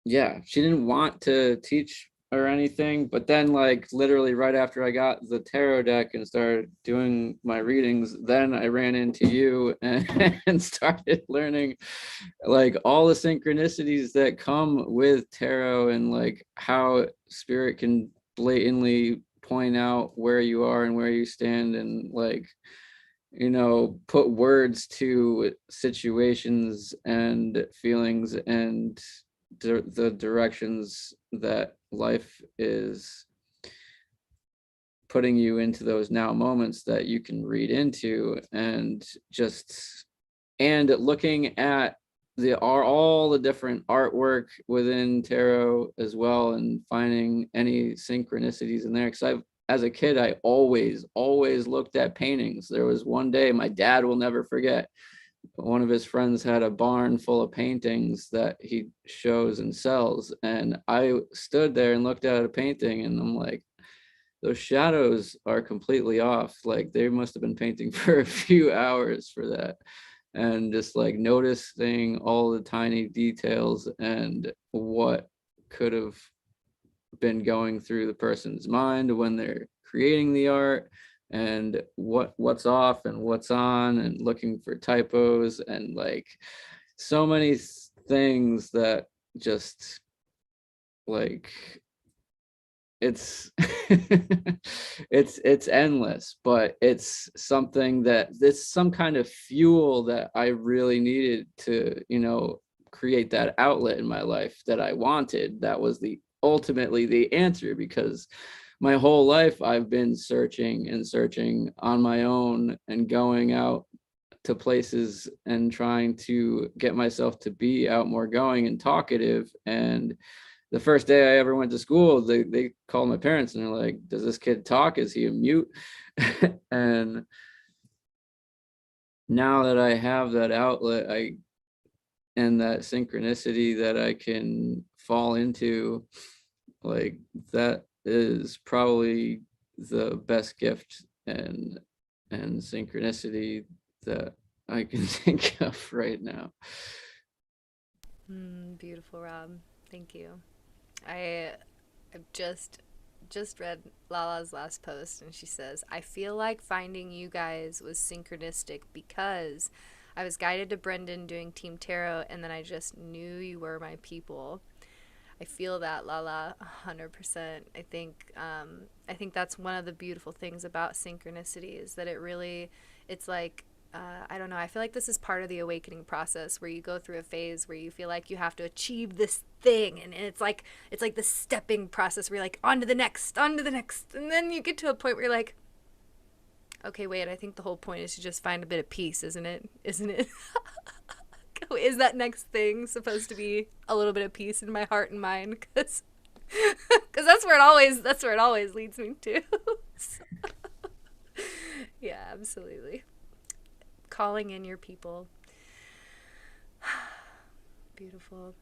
yeah, she didn't want to teach or anything, but then, like, literally right after I got the tarot deck and started doing my readings, then I ran into you and started learning like all the synchronicities that come with tarot, and like how spirit can blatantly point out where you are and where you stand, and like, put words to situations and feelings and the directions that life is putting you into, those now moments that you can read into. And looking at all the different artwork within tarot as well, and finding any synchronicities in there, because as a kid, I always looked at paintings. There was one day, my dad will never forget, one of his friends had a barn full of paintings that he shows and sells, and I stood there and looked at a painting, and I'm like, those shadows are completely off. Like, they must have been painting for a few hours for that. And just like noticing all the tiny details and what could have been going through the person's mind when they're creating the art, and what's off and what's on, and looking for typos, and like so many things that just, like, it's it's endless. But it's something that it's some kind of fuel that I really needed to, create that outlet in my life that I wanted. That was ultimately the answer, because my whole life I've been searching and searching on my own, and going out to places and trying to get myself to be out more going and talkative. And the first day I ever went to school, they called my parents and they're like, does this kid talk? Is he a mute? And now that I have that outlet, and that synchronicity that I can fall into, like, that is probably the best gift and synchronicity that I can think of right now. Beautiful, Rob. Thank you. I've just read Lala's last post, and she says, I feel like finding you guys was synchronistic because I was guided to Brendan doing Team Tarot, and then I just knew you were my people. I feel that, Lala, 100%. I think that's one of the beautiful things about synchronicity, is that it's like I don't know. I feel like this is part of the awakening process where you go through a phase where you feel like you have to achieve this thing, and it's like the stepping process where you're like on to the next, and then you get to a point where you're like, okay, wait. I think the whole point is to just find a bit of peace, isn't it? Isn't it? Is that next thing supposed to be a little bit of peace in my heart and mind? Because that's where it always leads me to. So, yeah, absolutely. Calling in your people. Beautiful.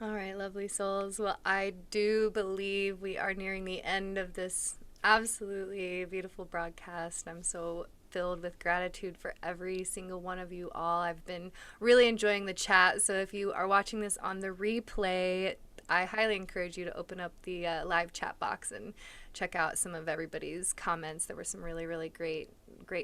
All right, lovely souls. Well, I do believe we are nearing the end of this absolutely beautiful broadcast. I'm so filled with gratitude for every single one of you all. I've been really enjoying the chat. So if you are watching this on the replay, I highly encourage you to open up the live chat box and check out some of everybody's comments. There were some really, really great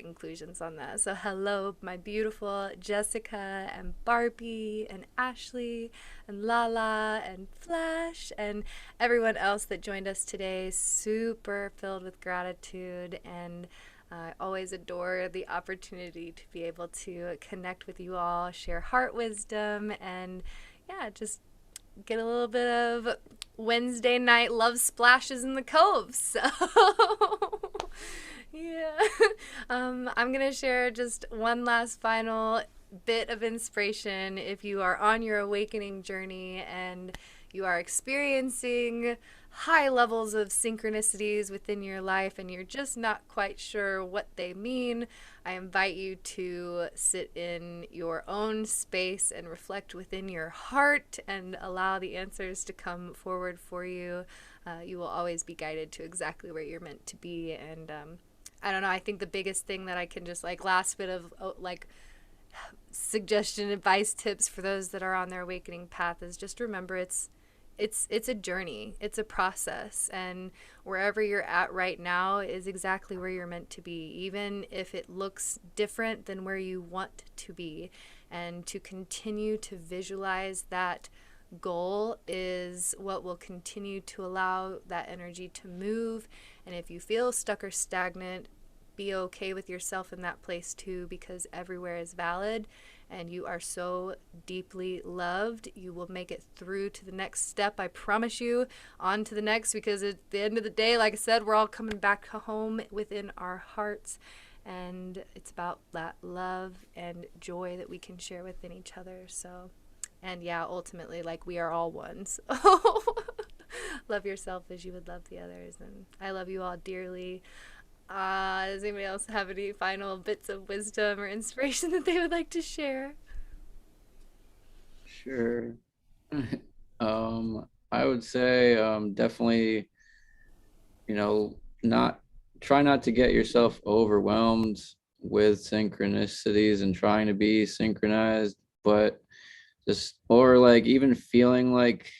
inclusions on that. So hello, my beautiful Jessica and Barbie and Ashley and Lala and Flash and everyone else that joined us today. Super filled with gratitude, and I always adore the opportunity to be able to connect with you all, share heart wisdom, and yeah, just get a little bit of Wednesday night love splashes in the cove. So yeah. I'm going to share just one last final bit of inspiration. If you are on your awakening journey and you are experiencing high levels of synchronicities within your life and you're just not quite sure what they mean, I invite you to sit in your own space and reflect within your heart and allow the answers to come forward for you. You will always be guided to exactly where you're meant to be. And I don't know, I think the biggest thing that I can just last bit of suggestion, advice, tips for those that are on their awakening path is just remember it's a journey, it's a process, and wherever you're at right now is exactly where you're meant to be, even if it looks different than where you want to be. And to continue to visualize that goal is what will continue to allow that energy to move. And if you feel stuck or stagnant, be okay with yourself in that place too, because everywhere is valid and you are so deeply loved. You will make it through to the next step, I promise you, on to the next, because at the end of the day, like I said, we're all coming back home within our hearts, and it's about that love and joy that we can share within each other. So, and yeah, ultimately, we are all one. So love yourself as you would love the others, and I love you all dearly. Does anybody else have any final bits of wisdom or inspiration that they would like to share? Sure. I would say definitely, try not to get yourself overwhelmed with synchronicities and trying to be synchronized, but even feeling like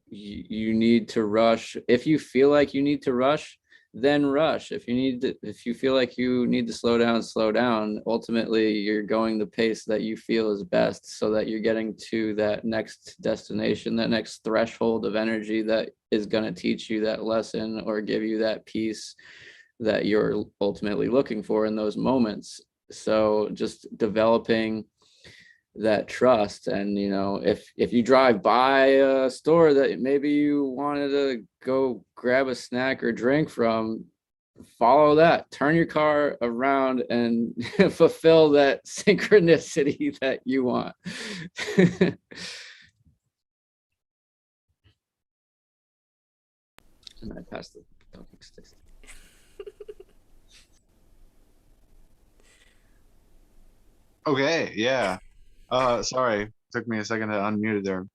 you need to rush. If you feel like you need to rush, then rush. If you feel like you need to slow down. Ultimately, you're going the pace that you feel is best, so that you're getting to that next destination, that next threshold of energy that is going to teach you that lesson or give you that peace that you're ultimately looking for in those moments. So just developing that trust. And if you drive by a store that maybe you wanted to go grab a snack or drink from, follow that, turn your car around and fulfill that synchronicity that you want. And I passed the talking sticks. Okay, yeah. Sorry, took me a second to unmute there.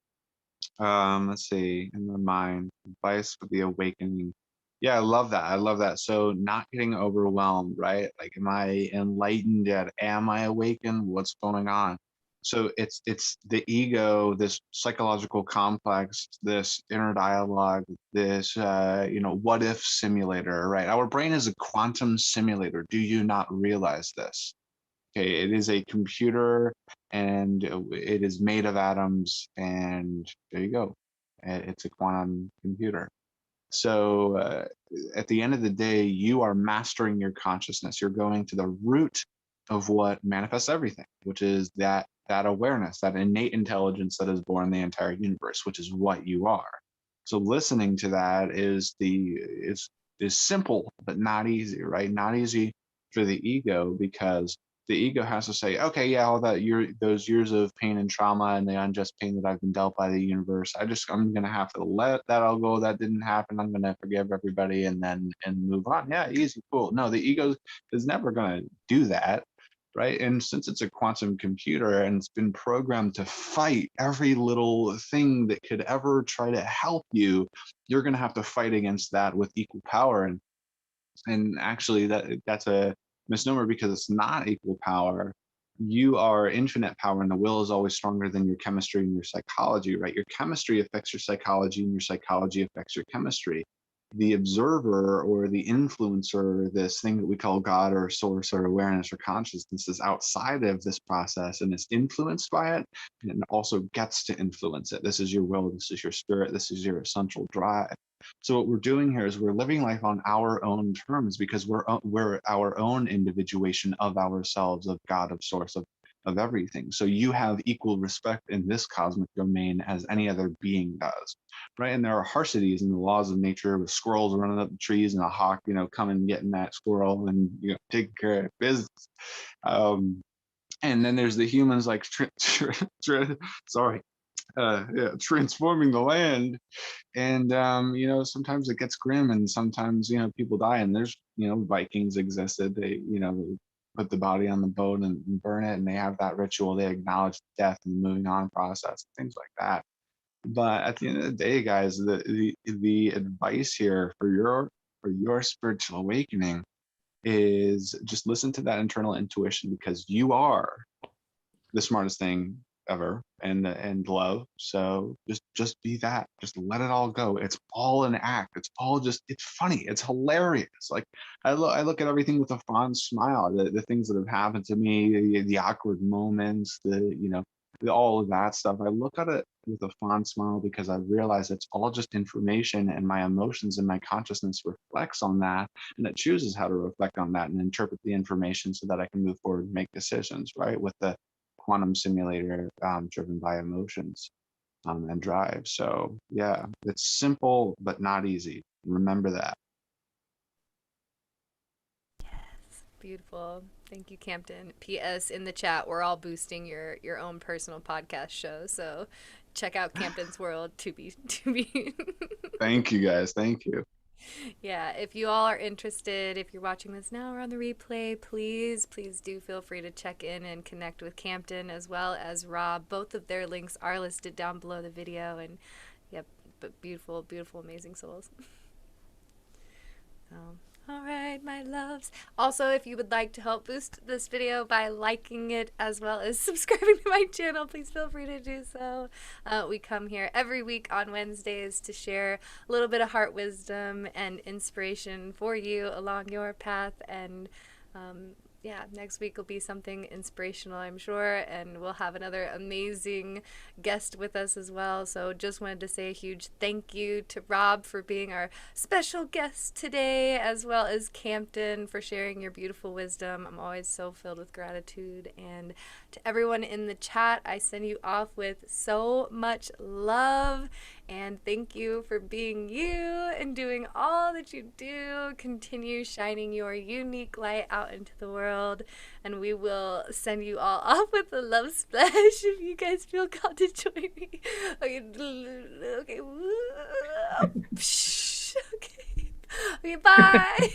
Let's see, in my mind, advice for the awakening. Yeah, I love that. I love that. So not getting overwhelmed, right? Am I enlightened yet? Am I awakened? What's going on? So it's the ego, this psychological complex, this inner dialogue, this what if simulator, right? Our brain is a quantum simulator. Do you not realize this? Okay, it is a computer, and it is made of atoms, and there you go. It's a quantum computer. So at the end of the day, you are mastering your consciousness. You're going to the root of what manifests everything, which is that awareness, that innate intelligence that has born the entire universe, which is what you are. So listening to that is simple but not easy, right? Not easy for the ego, because the ego has to say, okay, yeah, all those years of pain and trauma and the unjust pain that I've been dealt by the universe, I'm gonna have to let that all go. That didn't happen. I'm gonna forgive everybody and move on. Yeah, easy, cool. No, the ego is never gonna do that, right? And since it's a quantum computer and it's been programmed to fight every little thing that could ever try to help you, you're gonna have to fight against that with equal power. And actually that's a misnomer, because it's not equal power. You are infinite power, and the will is always stronger than your chemistry and your psychology, right? Your chemistry affects your psychology, and your psychology affects your chemistry. The observer or the influencer, this thing that we call God or source or awareness or consciousness, is outside of this process and is influenced by it, and it also gets to influence it. This is your will, this is your spirit, this is your essential drive. So what we're doing here is we're living life on our own terms, because we're our own individuation of ourselves, of God, of source, of everything. So you have equal respect in this cosmic domain as any other being does, right? And there are harsities in the laws of nature, with squirrels running up the trees and a hawk, coming getting that squirrel and taking care of business. And then there's the humans, like transforming the land. And sometimes it gets grim, and sometimes people die, and there's Vikings existed. They put the body on the boat and burn it, and they have that ritual. They acknowledge death and the moving on process, things like that. But at the end of the day, guys, the advice here for your spiritual awakening is just listen to that internal intuition, because you are the smartest thing ever, and love. So just be that. Just let it all go. It's all an act. It's funny. It's hilarious. Like I look at everything with a fond smile. The things that have happened to me, the awkward moments, all of that stuff. I look at it with a fond smile, because I realize it's all just information, and my emotions and my consciousness reflects on that, and it chooses how to reflect on that and interpret the information so that I can move forward and make decisions, right? With the quantum simulator driven by emotions and drive. So yeah, it's simple but not easy. Remember that. Yes, beautiful. Thank you, Campton. P.S. in the chat, we're all boosting your own personal podcast show, so check out Campton's World to be. Thank you, guys. Thank you. Yeah, if you all are interested, if you're watching this now or on the replay, please do feel free to check in and connect with Campton as well as Rob. Both of their links are listed down below the video, and yep, but beautiful, amazing souls. All right, my loves. Also, if you would like to help boost this video by liking it as well as subscribing to my channel, please feel free to do so. We come here every week on Wednesdays to share a little bit of heart wisdom and inspiration for you along your path. And yeah, next week will be something inspirational, I'm sure, and we'll have another amazing guest with us as well. So just wanted to say a huge thank you to Rob for being our special guest today, as well as Campton for sharing your beautiful wisdom. I'm always so filled with gratitude. And to everyone in the chat, I send you off with so much love. And thank you for being you and doing all that you do. Continue shining your unique light out into the world. And we will send you all off with a love splash if you guys feel called to join me. Okay. Okay. Okay. Okay, bye.